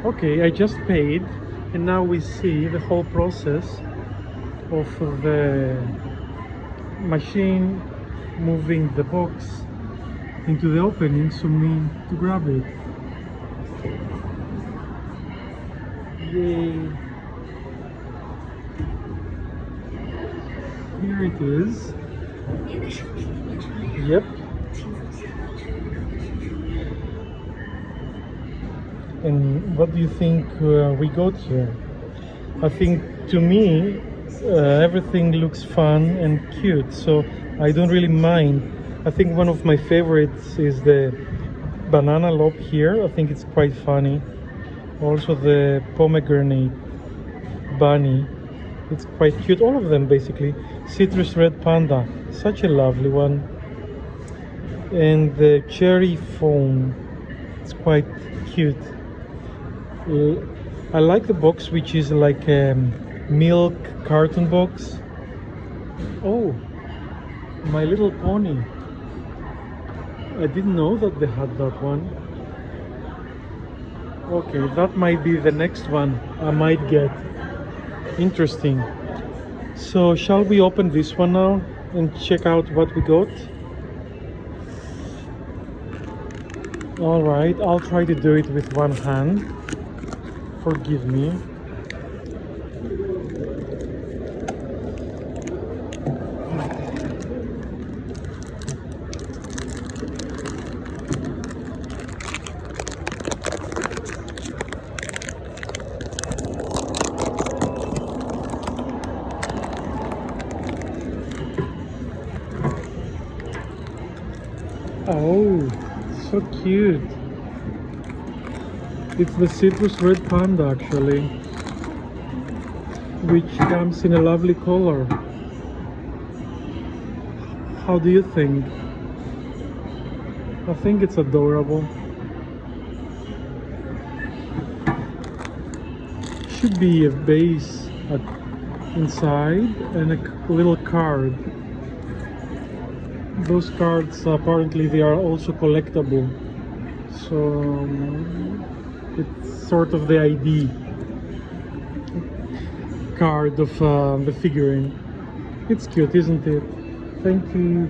Okay, I just paid, and now we see the whole process of the machine moving the box into the opening so me to grab it. Yay! Here it is. Yep. And what do you think we got here? I think, to me, everything looks fun and cute, so I don't really mind. I think one of my favorites is the banana lobe here. I think it's quite funny. Also the pomegranate bunny. It's quite cute. All of them basically. Citrus red panda. Such a lovely one. And the cherry foam. It's quite cute. I like the box, which is like a milk carton box. Oh, My Little Pony. I didn't know that they had that one. Okay, that might be the next one I might get. Interesting. So shall we open this one now and check out what we got? Alright, I'll try to do it with one hand. Forgive me. Oh, so cute. It's the citrus red panda actually, which comes in a lovely color. How do you think? I think it's adorable. Should be a base inside and a little card. Those cards, apparently they are also collectible, so it's sort of the ID card of the figurine. It's cute, isn't it? Thank you.